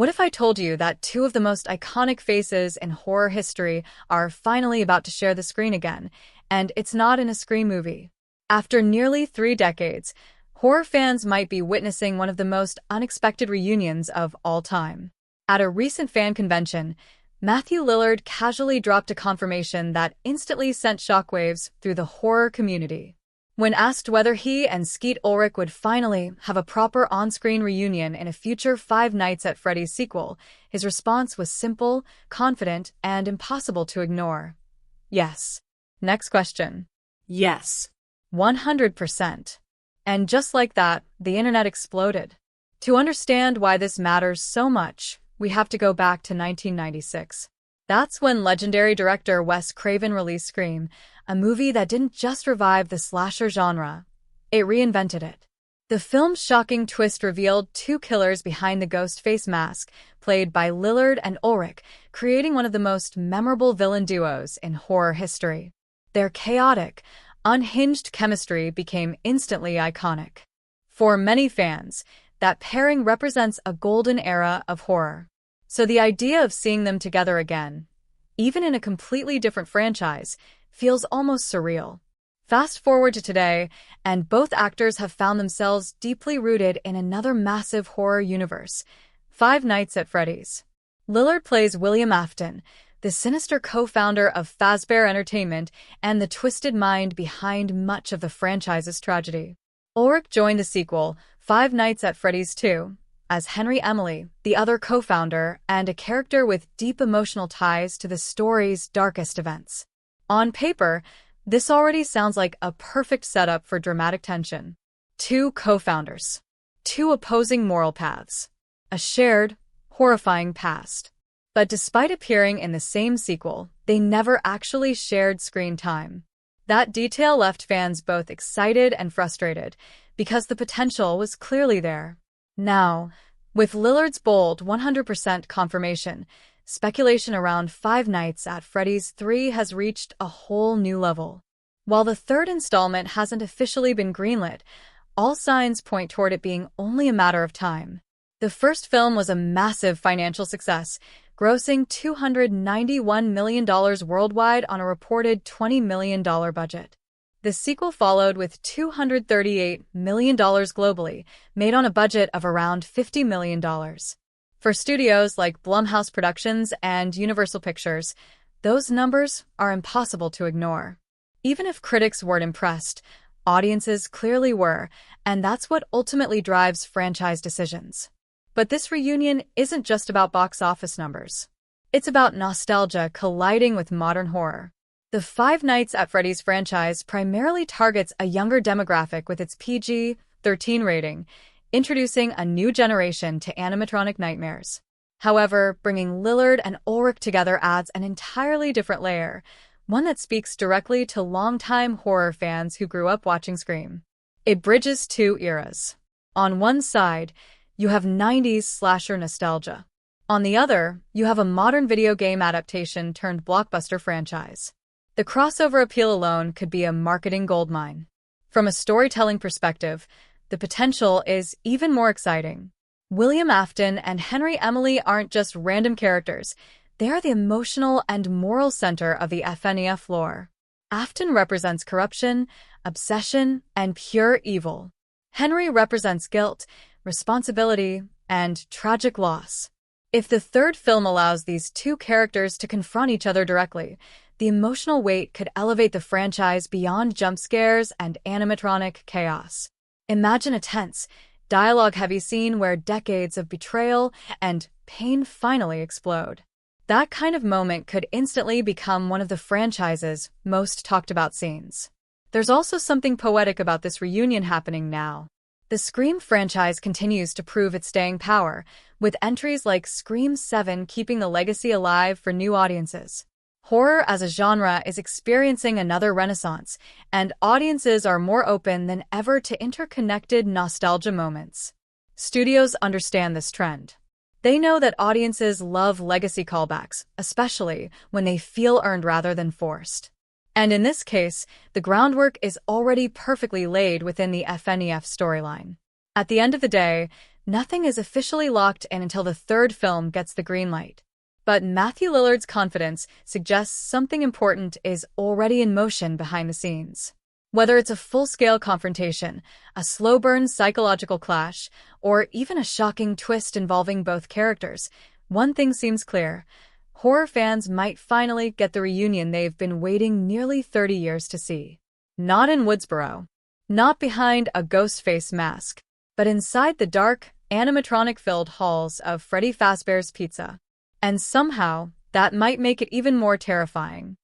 What if I told you that two of the most iconic faces in horror history are finally about to share the screen again, and it's not in a Scream movie? After nearly 3 decades, horror fans might be witnessing one of the most unexpected reunions of all time. At a recent fan convention, Matthew Lillard casually dropped a confirmation that instantly sent shockwaves through the horror community. When asked whether he and Skeet Ulrich would finally have a proper on-screen reunion in a future Five Nights at Freddy's sequel, his response was simple, confident, and impossible to ignore. Yes. Next question. Yes. 100%. And just like that, the internet exploded. To understand why this matters so much, we have to go back to 1996. That's when legendary director Wes Craven released Scream, a movie that didn't just revive the slasher genre, it reinvented it. The film's shocking twist revealed two killers behind the Ghostface mask, played by Lillard and Ulrich, creating one of the most memorable villain duos in horror history. Their chaotic, unhinged chemistry became instantly iconic. For many fans, that pairing represents a golden era of horror. So the idea of seeing them together again, even in a completely different franchise, feels almost surreal. Fast forward to today, and both actors have found themselves deeply rooted in another massive horror universe, Five Nights at Freddy's. Lillard plays William Afton, the sinister co-founder of Fazbear Entertainment and the twisted mind behind much of the franchise's tragedy. Ulrich joined the sequel, Five Nights at Freddy's 2, as Henry Emily, the other co-founder and a character with deep emotional ties to the story's darkest events. On paper, this already sounds like a perfect setup for dramatic tension. Two co-founders, two opposing moral paths, a shared, horrifying past. But despite appearing in the same sequel, they never actually shared screen time. That detail left fans both excited and frustrated, because the potential was clearly there. Now, with Lillard's bold 100% confirmation, speculation around Five Nights at Freddy's 3 has reached a whole new level. While the third installment hasn't officially been greenlit, all signs point toward it being only a matter of time. The first film was a massive financial success, grossing $291 million worldwide on a reported $20 million budget. The sequel followed with $238 million globally, made on a budget of around $50 million. For studios like Blumhouse Productions and Universal Pictures, those numbers are impossible to ignore. Even if critics weren't impressed, audiences clearly were, and that's what ultimately drives franchise decisions. But this reunion isn't just about box office numbers. It's about nostalgia colliding with modern horror. The Five Nights at Freddy's franchise primarily targets a younger demographic with its PG-13 rating, introducing a new generation to animatronic nightmares. However, bringing Lillard and Ulrich together adds an entirely different layer, one that speaks directly to longtime horror fans who grew up watching Scream. It bridges two eras. On one side, you have 90s slasher nostalgia. On the other, you have a modern video game adaptation turned blockbuster franchise. The crossover appeal alone could be a marketing goldmine. From a storytelling perspective, the potential is even more exciting. William Afton and Henry Emily aren't just random characters. They are the emotional and moral center of the FNAF lore. Afton represents corruption, obsession, and pure evil. Henry represents guilt, responsibility, and tragic loss. If the third film allows these two characters to confront each other directly, the emotional weight could elevate the franchise beyond jump scares and animatronic chaos. Imagine a tense, dialogue-heavy scene where decades of betrayal and pain finally explode. That kind of moment could instantly become one of the franchise's most talked-about scenes. There's also something poetic about this reunion happening now. The Scream franchise continues to prove its staying power, with entries like Scream 7 keeping the legacy alive for new audiences. Horror as a genre is experiencing another renaissance, and audiences are more open than ever to interconnected nostalgia moments. Studios understand this trend. They know that audiences love legacy callbacks, especially when they feel earned rather than forced. And in this case, the groundwork is already perfectly laid within the FNAF storyline. At the end of the day, nothing is officially locked in until the third film gets the green light. But Matthew Lillard's confidence suggests something important is already in motion behind the scenes. Whether it's a full-scale confrontation, a slow-burn psychological clash, or even a shocking twist involving both characters, one thing seems clear. Horror fans might finally get the reunion they've been waiting nearly 30 years to see. Not in Woodsboro, not behind a Ghostface mask, but inside the dark, animatronic-filled halls of Freddy Fazbear's Pizza. And somehow, that might make it even more terrifying.